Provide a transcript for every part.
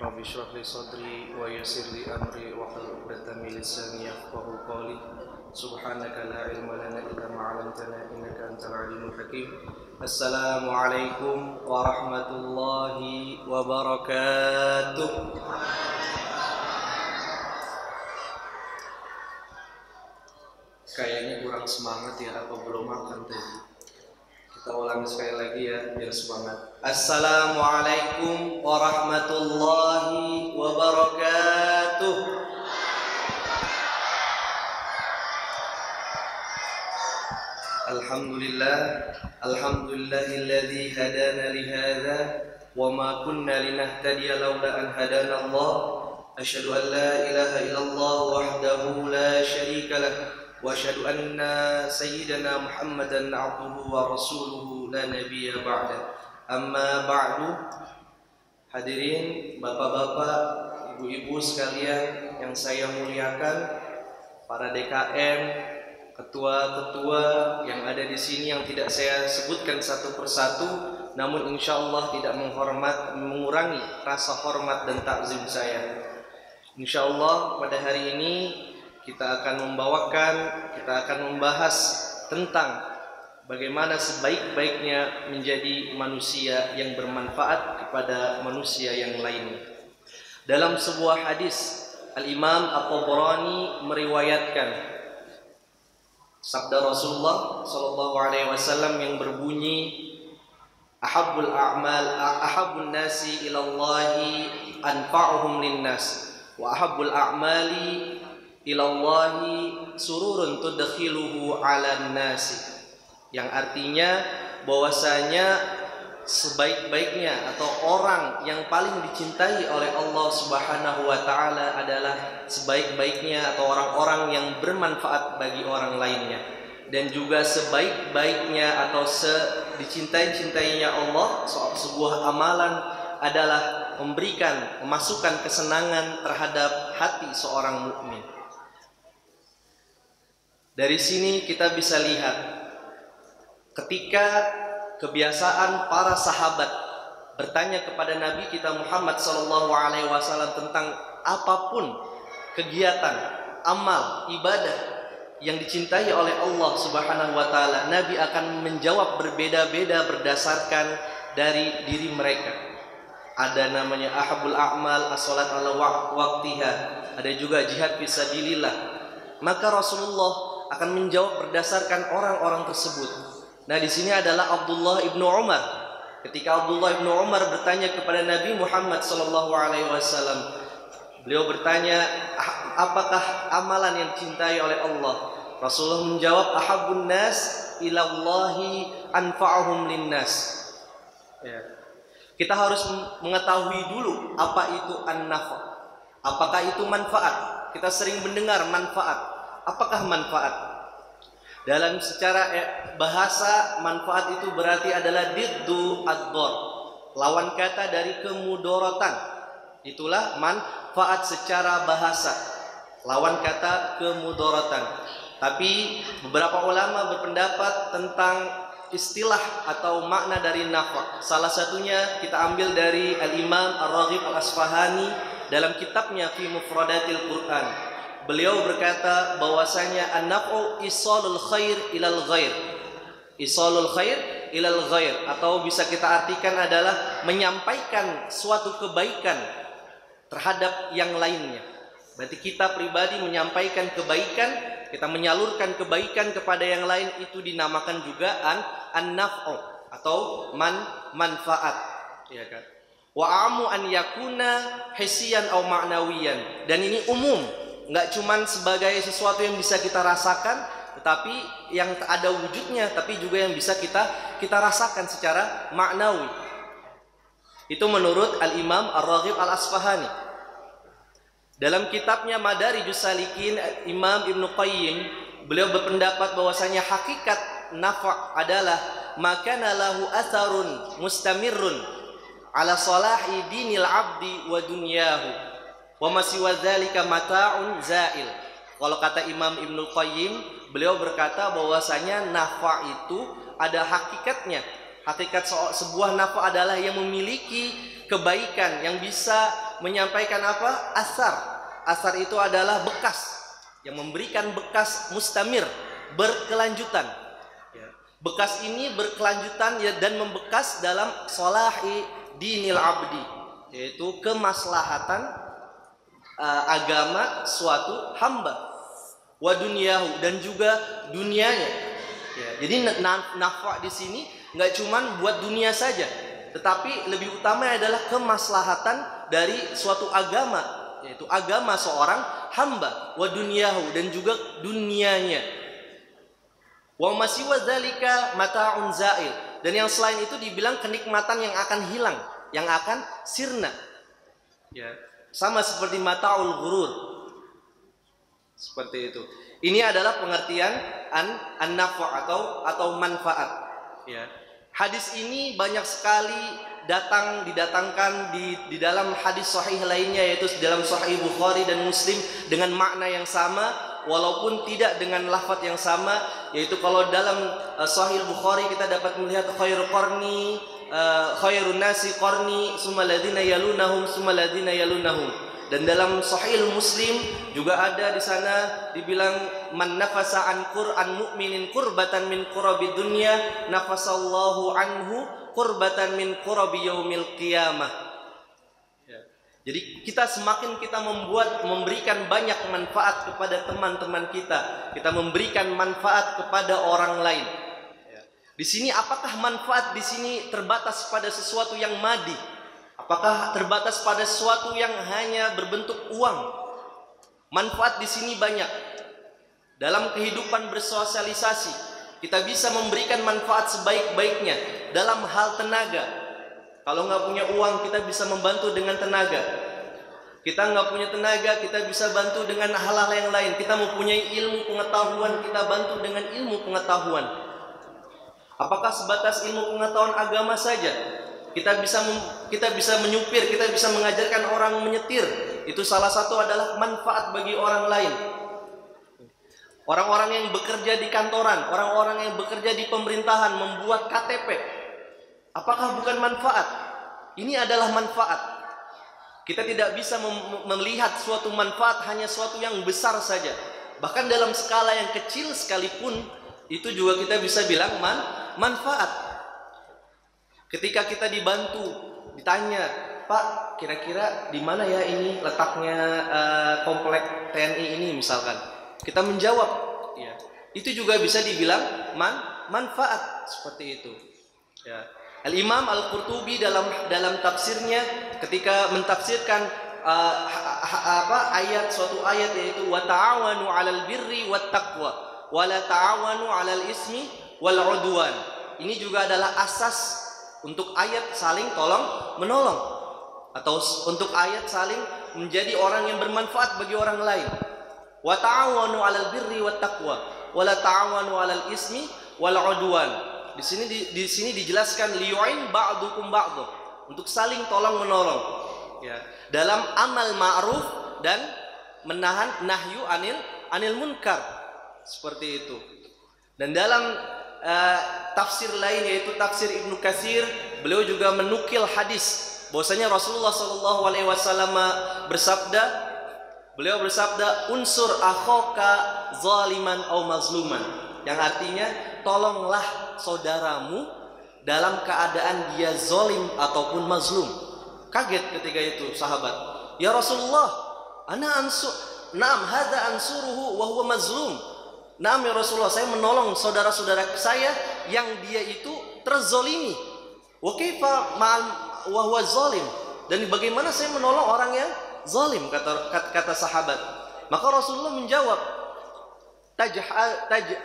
Rabbi shrah li sadri wa yassir li amri wahlul 'uqdatam min lisani yafqahu qawli. Subhanaka la ilma lana illa ma 'allamtana innaka antal alimul hakim. Assalamualaikum warahmatullahi wabarakatuh. Kayaknya kurang semangat ya, apa belum makan tadi? Kita ulangi sekali lagi ya, biar semangat. Assalamualaikum warahmatullahi wabarakatuh. Alhamdulillah, alhamdulillahilladzi hadana li hadza wa ma kunna linahtadiya laula an hadana Allah. Asyhadu an la ilaha illallah wahdahu la syarika lah. Wa asyhadu anna sayyidana Muhammadan abduhu wa rasuluhu la nabiyya ba'da. Amma ba'du. Hadirin bapak-bapak, ibu-ibu sekalian yang saya muliakan, para DKM, ketua-ketua yang ada di sini yang tidak saya sebutkan satu persatu, namun insyaallah tidak mengurangi rasa hormat dan takzim saya. Insyaallah pada hari ini kita akan membahas tentang bagaimana sebaik-baiknya menjadi manusia yang bermanfaat kepada manusia yang lainnya. Dalam sebuah hadis, Al-Imam At-Tabrani meriwayatkan sabda Rasulullah sallallahu alaihi wasallam yang berbunyi, ahabbul nasi ilallahi anfa'uhum linnas wa ahabbul a'mali ilallahi sururun tudkhiluhu 'alan nasi, yang artinya bahwasanya sebaik-baiknya atau orang yang paling dicintai oleh Allah Subhanahu wa taala adalah sebaik-baiknya atau orang-orang yang bermanfaat bagi orang lainnya, dan juga sebaik-baiknya atau dicintai-cintainya Allah sebuah amalan adalah memasukkan kesenangan terhadap hati seorang mukmin. Dari sini kita bisa lihat ketika kebiasaan para sahabat bertanya kepada Nabi kita Muhammad sallallahu alaihi wasallam tentang apapun kegiatan, amal, ibadah yang dicintai oleh Allah Subhanahu wa taala, Nabi akan menjawab berbeda-beda berdasarkan dari diri mereka. Ada namanya ahabul a'mal as-salat ala waqtiha, ada juga jihad fisabilillah. Maka Rasulullah akan menjawab berdasarkan orang-orang tersebut. Nah, di sini adalah Abdullah ibnu Umar. Ketika Abdullah ibnu Umar bertanya kepada Nabi Muhammad sallallahu alaihi wasallam, beliau bertanya, apakah amalan yang dicintai oleh Allah? Rasulullah menjawab, ahabbun nas ilallahi anfa'uhum linnas. Ya. Kita harus mengetahui dulu apa itu an-nafa. Apakah itu manfaat? Kita sering mendengar manfaat. Apakah manfaat? Dalam secara bahasa, manfaat itu berarti adalah diddu ad-dhar, lawan kata dari kemudorotan. Itulah manfaat secara bahasa, lawan kata kemudorotan. Tapi beberapa ulama berpendapat tentang istilah atau makna dari nafa. Salah satunya kita ambil dari Al-Imam Ar-Raghib Al-Asfahani dalam kitabnya Fi Mufradatil Quran. Beliau berkata bahwasanya an-naf'u isalul khair ilal ghair. Isalul khair ilal ghair, atau bisa kita artikan adalah menyampaikan suatu kebaikan terhadap yang lainnya. Berarti kita pribadi menyampaikan kebaikan, kita menyalurkan kebaikan kepada yang lain, itu dinamakan juga an-naf'u atau manfaat, ya kan? Wa amu an yakuna hissiyan au ma'nawiyan, dan ini umum, nggak cuman sebagai sesuatu yang bisa kita rasakan, tetapi yang ada wujudnya, tapi juga yang bisa kita rasakan secara maknawi. Itu menurut Al-Imam Ar-Raghib Al-Asfahani. Dalam kitabnya Madarijus Salikin, Imam Ibnu Qayyim, beliau berpendapat bahwasanya hakikat nafa' adalah makana lahu atharun mustamirrun ala salahi dinil abdi wa dunyahu wa masiwa dzalika mata'un za'il. Kalau kata Imam Ibnu Qayyim, beliau berkata bahwasanya nafa itu ada hakikatnya. Hakikat sebuah nafa adalah yang memiliki kebaikan, yang bisa menyampaikan apa? Asar. Asar itu adalah bekas, yang memberikan bekas mustamir, berkelanjutan. Ya. Bekas ini berkelanjutan ya, dan membekas dalam solahi dinil abdi, yaitu kemaslahatan agama suatu hamba, wa dunyahu, dan juga dunianya. Ya, jadi nafa di sini nggak cuman buat dunia saja, tetapi lebih utama adalah kemaslahatan dari suatu agama, yaitu agama seorang hamba, wa dunyahu, dan juga dunianya. Wa masiwa dzalika mata'un za'il, dan yang selain itu dibilang kenikmatan yang akan hilang, yang akan sirna. Ya, sama seperti mata'ul ghurur. Seperti itu. Ini adalah pengertian an-nafa' atau manfaat. Ya. Hadis ini banyak sekali didatangkan di dalam hadis sahih lainnya, yaitu dalam Sahih Bukhari dan Muslim dengan makna yang sama, walaupun tidak dengan lafaz yang sama. Yaitu kalau dalam Sahih Bukhari kita dapat melihat khairun nasi qarni summa ladina yalunahum summa ladina yalunahum. Dan dalam Sahih Muslim juga ada di sana dibilang man nafasa an Qur'an mu'minin qurbatan min qurabi dunya nafasallahu anhu qurbatan min qurabi yaumil qiyamah. Ya. Jadi semakin kita memberikan banyak manfaat kepada teman-teman kita memberikan manfaat kepada orang lain. Ya. Di sini apakah manfaat di sini terbatas pada sesuatu yang madi? Apakah terbatas pada sesuatu yang hanya berbentuk uang? Manfaat di sini banyak. Dalam kehidupan bersosialisasi, kita bisa memberikan manfaat sebaik-baiknya dalam hal tenaga. Kalau nggak punya uang, kita bisa membantu dengan tenaga. Kita nggak punya tenaga, kita bisa bantu dengan hal-hal yang lain. Kita mempunyai ilmu pengetahuan, kita bantu dengan ilmu pengetahuan. Apakah sebatas ilmu pengetahuan agama saja? Kita bisa menyupir, kita bisa mengajarkan orang menyetir. Itu salah satu adalah manfaat bagi orang lain. Orang-orang yang bekerja di kantoran, orang-orang yang bekerja di pemerintahan membuat KTP. Apakah bukan manfaat? Ini adalah manfaat. Kita tidak bisa melihat suatu manfaat hanya suatu yang besar saja. Bahkan dalam skala yang kecil sekalipun itu juga kita bisa bilang manfaat. Ketika kita dibantu, ditanya, Pak, kira-kira di mana ya ini letaknya komplek TNI ini misalkan, kita menjawab, ya, itu juga bisa dibilang manfaat seperti itu. Ya. Al-Imam Al-Qurtubi dalam tafsirnya ketika mentafsirkan suatu ayat yaitu wa ta'awanu 'alal birri wat taqwa wa la ta'awanu 'alal ismi wal 'udwan. Ini juga adalah asas untuk ayat saling tolong menolong, atau untuk ayat saling menjadi orang yang bermanfaat bagi orang lain. Wa ta'awanu 'alal birri wat taqwa wa la ta'awanu 'alal ismi wal 'udwan. Di sini dijelaskan liyu'in ba'dukum ba'du, untuk saling tolong menolong. Ya, dalam amal ma'ruf dan menahan nahyu anil munkar. Seperti itu. Dan dalam tafsir lain yaitu tafsir Ibnu Katsir, beliau juga menukil hadis bahwasanya Rasulullah SAW bersabda unsur akhaka zaliman au mazluman, yang artinya tolonglah saudaramu dalam keadaan dia zalim ataupun mazlum. Kaget ketika itu sahabat, ya Rasulullah, ana hadza ansuruhu wa huwa mazlum. Naam ya Rasulullah, saya menolong saudara-saudara saya yang dia itu terzolimi. Wa kaifa wa huwa zalim, dan bagaimana saya menolong orang yang zalim, kata sahabat. Maka Rasulullah menjawab,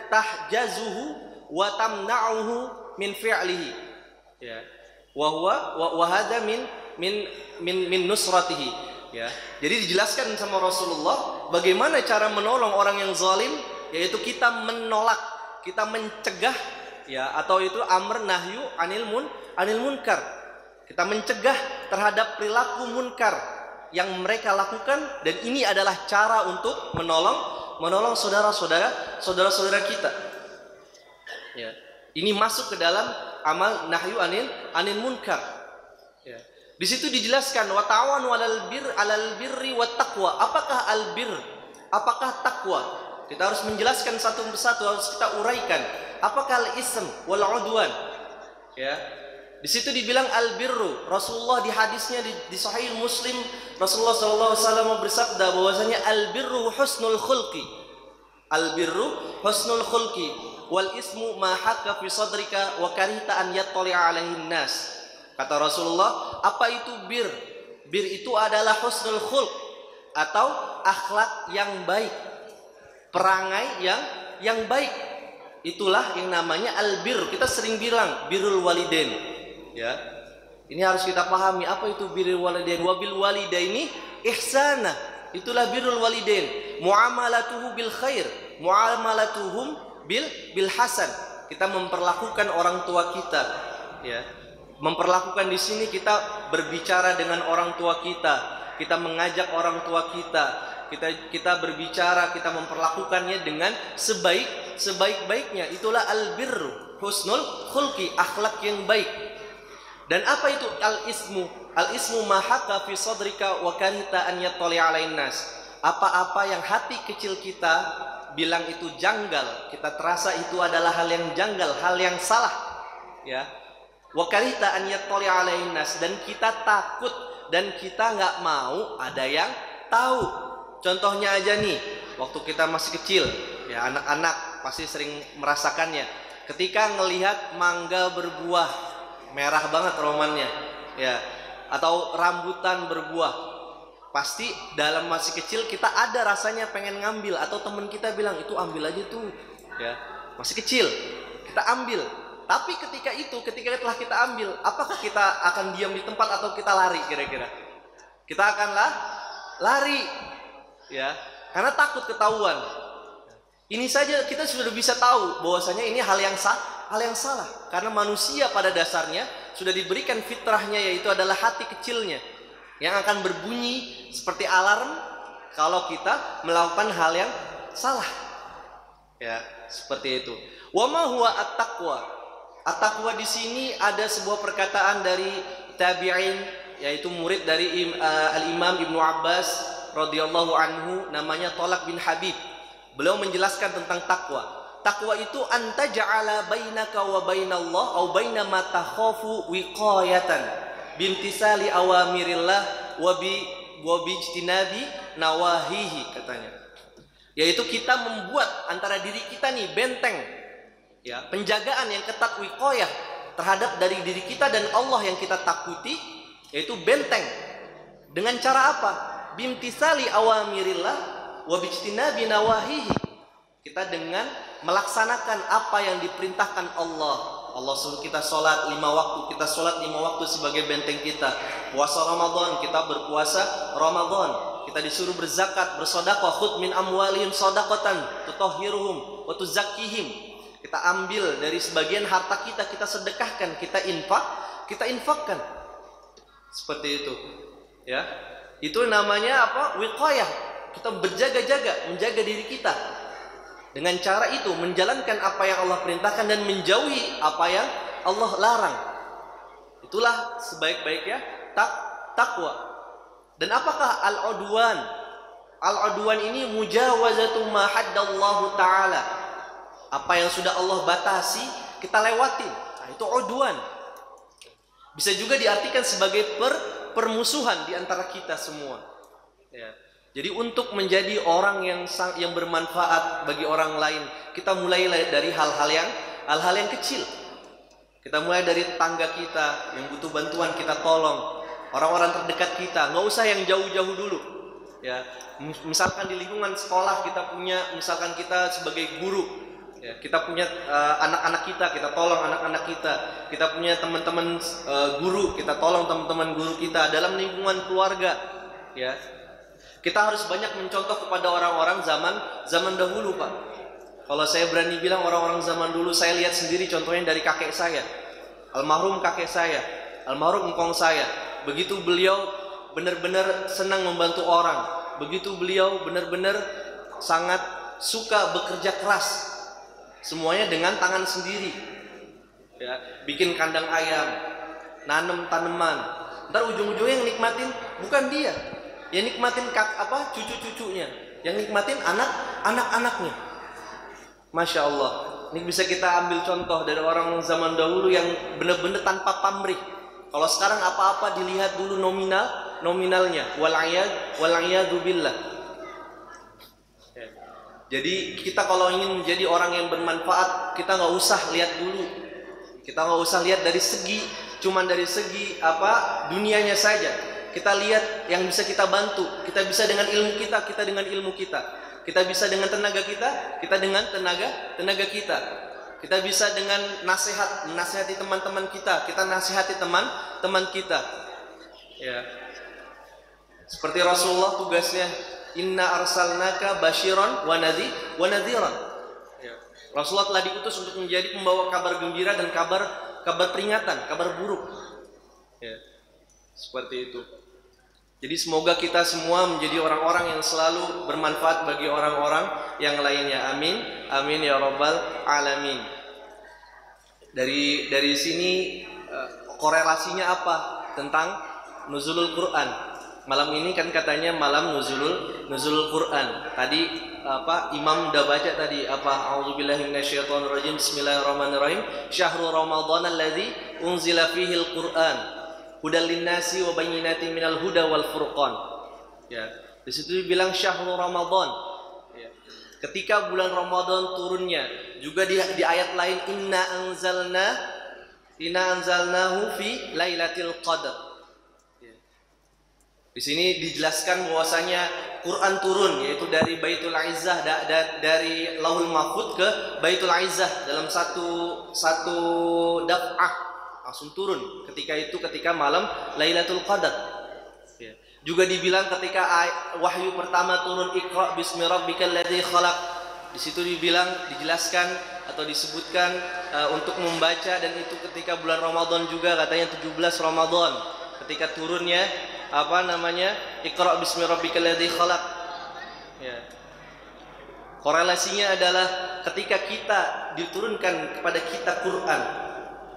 tahjazuhu wa tamna'uhu min fi'lihi. Ya. Wa hadza min nusratihi. Ya. Jadi dijelaskan sama Rasulullah bagaimana cara menolong orang yang zalim, yaitu kita menolak, kita mencegah, ya, atau itu amr nahyu anil munkar. Kita mencegah terhadap perilaku munkar yang mereka lakukan, dan ini adalah cara untuk menolong saudara-saudara kita. Ya. Ini masuk ke dalam amal nahyu anil munkar. Ya. Di situ dijelaskan wa ta'awanu 'alal birri wat taqwa. Apakah albir? Apakah takwa? Kita harus menjelaskan satu persatu, harus kita uraikan. Apakah al-ism wal 'udwan? Ya. Di situ dibilang albirru. Rasulullah di hadisnya di Sahih Muslim, Rasulullah sallallahu alaihi wasallam bersabda bahwasanya albirru husnul khulqi. Albirru husnul khulqi wal ismu ma hakka fi sadrika wa karihta an yattali'a alaihin nas. Kata Rasulullah, apa itu bir? Bir itu adalah husnul khulq atau akhlak yang baik, perangai yang baik. Itulah yang namanya albir. Kita sering bilang birrul walidain. Ya. Ini harus kita pahami apa itu birrul walidain. Wabil walidaini ihsana. Itulah birrul walidain. Muamalatuhu bil khair, muamalatuhum bil hasan. Kita memperlakukan orang tua kita, ya. Memperlakukan di sini kita berbicara dengan orang tua kita mengajak orang tua kita berbicara, kita memperlakukannya dengan sebaik-baiknya. Itulah albirru, husnul khulqi, akhlak yang baik. Dan apa itu al-ismu? Al-ismu ma haka fi sadrika wa karita an yattali 'alain nas. Apa-apa yang hati kecil kita bilang itu janggal, kita terasa itu adalah hal yang janggal, hal yang salah, ya. Wa karita an yattali 'alain nas, dan kita takut dan kita nggak mau ada yang tahu. Contohnya aja nih, waktu kita masih kecil, ya, anak-anak pasti sering merasakannya. Ketika ngelihat mangga berbuah, merah banget romannya, ya, atau rambutan berbuah, pasti dalam masih kecil kita ada rasanya pengen ngambil, atau teman kita bilang itu ambil aja tuh, ya, masih kecil kita ambil. Tapi ketika telah kita ambil, apakah kita akan diam di tempat atau kita lari kira-kira? Kita akanlah lari, ya, karena takut ketahuan. Ini saja kita sudah bisa tahu bahwasanya ini hal yang salah, karena manusia pada dasarnya sudah diberikan fitrahnya, yaitu adalah hati kecilnya yang akan berbunyi seperti alarm kalau kita melakukan hal yang salah, ya, seperti itu. Wa ma huwa at-taqwa? At-taqwa di sini ada sebuah perkataan dari tabi'in, yaitu murid dari Al-Imam Ibnu Abbas radhiyallahu anhu, namanya Thalaq bin Habib. Beliau menjelaskan tentang takwa. Takwa itu anta ja'ala bainaka wa bainallah au baina ma takhafu wiqayatan bimtisali awamirillah wa bi ijtinabi nawahihi, katanya. Yaitu kita membuat antara diri kita nih benteng, ya, penjagaan yang ketat, wiqayah terhadap dari diri kita dan Allah yang kita takuti, yaitu benteng. Dengan cara apa? Bimtisali awamirillah wa bijtinabi nawahihi. Kita dengan melaksanakan apa yang diperintahkan Allah. Allah suruh kita sholat 5 waktu, kita sholat 5 waktu sebagai benteng kita. Puasa Ramadan, kita berpuasa Ramadan. Kita disuruh berzakat, bersedekah, khudh min amwalihim shadaqatan tutahhiruhum wa tuzakkihim. Kita ambil dari sebagian harta kita sedekahkan, kita infakkan. Seperti itu, ya. Itu namanya apa? Wiqayah. Kita berjaga-jaga, menjaga diri kita. Dengan cara itu menjalankan apa yang Allah perintahkan dan menjauhi apa yang Allah larang. Itulah sebaik-baiknya takwa. Dan apakah al-udwan? Al-udwan ini mujawazatu ma haddallahu ta'ala. Apa yang sudah Allah batasi kita lewatin. Nah, itu udwan. Bisa juga diartikan sebagai permusuhan di antara kita semua, ya. Jadi untuk menjadi orang yang bermanfaat bagi orang lain, kita mulai dari hal-hal yang kecil. Kita mulai dari tangga kita yang butuh bantuan, kita tolong. Orang-orang terdekat kita, nggak usah yang jauh-jauh dulu, ya. Misalkan di lingkungan sekolah misalkan kita sebagai guru, ya, kita punya anak-anak kita tolong anak-anak kita. Kita punya teman-teman guru, kita tolong teman-teman guru kita. Dalam lingkungan keluarga, ya, kita harus banyak mencontoh kepada orang-orang zaman dahulu, Pak. Kalau saya berani bilang orang-orang zaman dulu, saya lihat sendiri contohnya dari kakek saya, almarhum kakek saya, almarhum engkong saya. Begitu beliau benar-benar senang membantu orang, begitu beliau benar-benar sangat suka bekerja keras, semuanya dengan tangan sendiri, ya, bikin kandang ayam, nanam tanaman, Ntar ujung-ujungnya yang nikmatin bukan dia, yang nikmatin cucu-cucunya, yang nikmatin anak-anaknya. Masya Allah. Ini bisa kita ambil contoh dari orang zaman dahulu yang benar-benar tanpa pamrih. Kalau sekarang apa-apa dilihat dulu nominalnya. Wal'iyadu billah. Jadi kita kalau ingin menjadi orang yang bermanfaat, kita nggak usah lihat dulu. Kita nggak usah lihat dari segi, cuman dari segi dunianya saja. Kita lihat yang bisa kita bantu. Kita bisa dengan ilmu kita, kita dengan ilmu kita. Kita bisa dengan tenaga kita, kita dengan tenaga kita. Kita bisa dengan menasihati teman-teman kita, kita nasihati teman-teman kita. Ya. Seperti Rasulullah tugasnya, inna arsalnaka basyiran wa nadhiran. Ya. Rasulullah telah diutus untuk menjadi pembawa kabar gembira dan kabar peringatan, kabar buruk. Ya. Seperti itu. Jadi semoga kita semua menjadi orang-orang yang selalu bermanfaat bagi orang-orang yang lainnya. Amin. Amin ya rabbal alamin. Dari sini korelasinya apa tentang nuzulul Quran? Malam ini kan katanya malam nuzulul Quran. Tadi imam udah baca tadi a'udzubillahi minasyaitonirrajim, bismillahirrahmanirrahim, syahrul ramadhan alladzi unzila fihil Quran hudal linnasi wa bayyinatin minal huda wal furqan. Ya, di situ dibilang syahrul Ramadan. Ya. Ketika bulan Ramadan turunnya, juga di ayat lain inna anzalnahu fi lailatul qadar. Ya. Di sini dijelaskan bahwasanya Quran turun, yaitu dari Baitul Izzah, dari Lauhul Mahfuz ke Baitul Izzah dalam satu daf'ah. Langsung turun ketika malam Lailatul Qadar. Ya. Juga dibilang ketika wahyu pertama turun, Iqra bismi rabbikal ladzi khalaq. Di situ dijelaskan atau disebutkan untuk membaca, dan itu ketika bulan Ramadan juga, katanya 17 Ramadan ketika turunnya Iqra bismi rabbikal ladzi khalaq. Ya. Korelasinya adalah ketika kita diturunkan kepada kita Quran,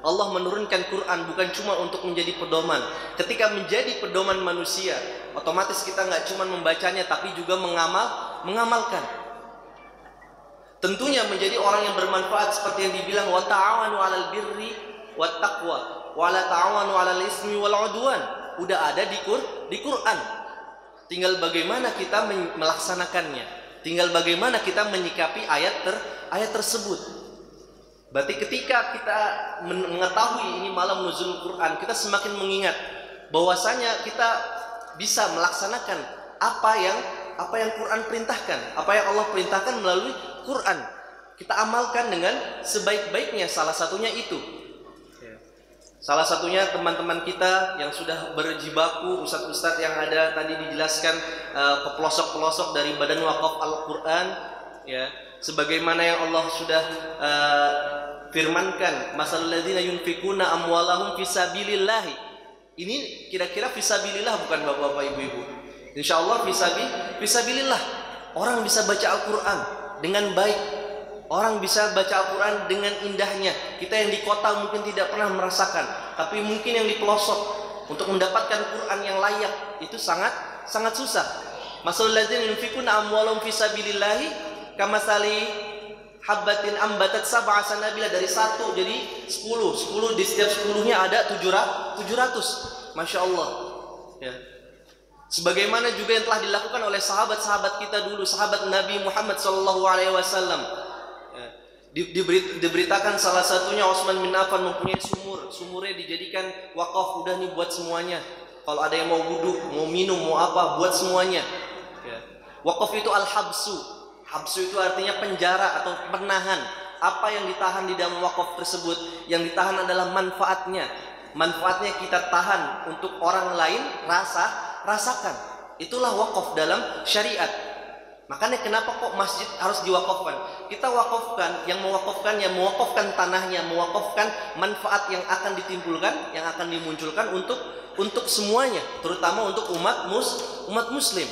Allah menurunkan Quran bukan cuma untuk menjadi pedoman. Ketika menjadi pedoman manusia, otomatis kita nggak cuma membacanya, tapi juga mengamalkan. Tentunya menjadi orang yang bermanfaat seperti yang dibilang wa ta'awanu 'alal birri wat taqwa wa la ta'awanu 'alal ismi wal 'udwan. Udah ada di Quran. Tinggal bagaimana kita melaksanakannya. Tinggal bagaimana kita menyikapi ayat tersebut. Berarti ketika kita mengetahui ini malam nuzul Quran, kita semakin mengingat bahwasanya kita bisa melaksanakan apa yang Quran perintahkan, apa yang Allah perintahkan melalui Quran. Kita amalkan dengan sebaik-baiknya. Salah satunya itu. Salah satunya teman-teman kita yang sudah berjibaku, ustadz-ustadz yang ada tadi dijelaskan ke pelosok-pelosok dari Badan Wakaf Al-Quran, ya. Sebagaimana yang Allah sudah firmankan, masalul ladzina yunfikuna amwalahum fisabilillah. Ini kira-kira fisabilillah bukan bapak-bapak ibu-ibu. Insyaallah fisabilillah. Orang bisa baca Al-Qur'an dengan baik. Orang bisa baca Al-Qur'an dengan indahnya. Kita yang di kota mungkin tidak pernah merasakan, tapi mungkin yang di pelosok untuk mendapatkan Quran yang layak itu sangat susah. Masalul ladzina yunfikuna amwalahum fisabilillah kamasali habbatin ambatat sab'a sanabila, dari 1 jadi 10 di setiap 10-nya ada 700. Masya Allah. Ya. Sebagaimana juga yang telah dilakukan oleh sahabat-sahabat kita dulu, sahabat Nabi Muhammad SAW. Ya. Diberitakan salah satunya Utsman bin Affan mempunyai sumurnya dijadikan wakaf, udah nih buat semuanya. Kalau ada yang mau wudhu, mau minum, mau apa, buat semuanya. Ya. Wakaf itu al-habsu. Habsu itu artinya penjara atau penahan. Apa yang ditahan di dalam wakaf tersebut? Yang ditahan adalah manfaatnya. Manfaatnya kita tahan untuk orang lain rasakan. Itulah wakaf dalam syariat. Makanya kenapa kok masjid harus diwakafkan? Kita wakafkan, yang mewakafkan tanahnya, mewakafkan manfaat yang akan ditimbulkan, yang akan dimunculkan untuk semuanya, terutama untuk umat muslim.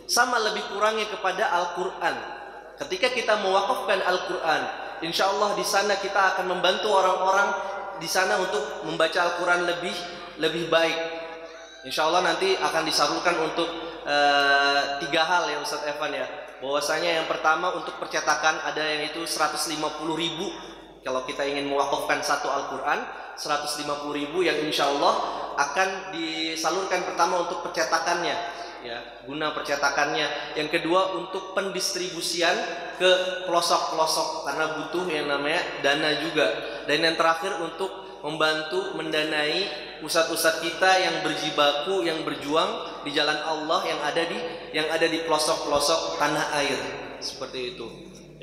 Sama lebih kurangnya kepada Al-Quran. Ketika kita mewakafkan Al-Quran, insya Allah di sana kita akan membantu orang-orang di sana untuk membaca Al-Quran lebih baik. Insya Allah nanti akan disalurkan untuk 3 hal ya Ustadz Evan ya. Bahwasanya yang pertama untuk percetakan ada yang itu 150.000 kalau kita ingin mewakafkan satu Al-Quran, 150.000 yang insya Allah akan disalurkan pertama untuk percetakannya ya, guna percetakannya. Yang kedua untuk pendistribusian ke pelosok-pelosok karena butuh yang namanya dana juga. Dan yang terakhir untuk membantu mendanai ustadz-ustadz kita yang berjibaku, yang berjuang di jalan Allah yang ada di pelosok-pelosok tanah air seperti itu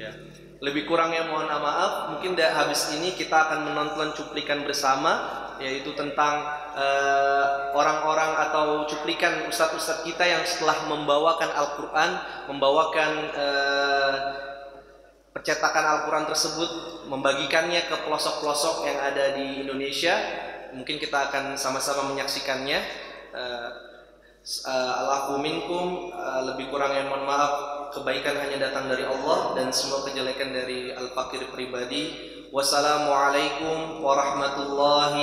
ya. Lebih kurangnya mohon maaf. Mungkin habis ini kita akan menonton cuplikan bersama, yaitu tentang orang-orang atau cuplikan ustadz-ustadz kita yang setelah membawakan Al-Quran, membawakan percetakan Al-Quran tersebut, membagikannya ke pelosok-pelosok yang ada di Indonesia. Mungkin kita akan sama-sama menyaksikannya. Allahu minkum, lebih kurangnya mohon maaf. Kebaikan hanya datang dari Allah dan semua kejelekan dari Al-Fakir pribadi. Wassalamualaikum warahmatullahi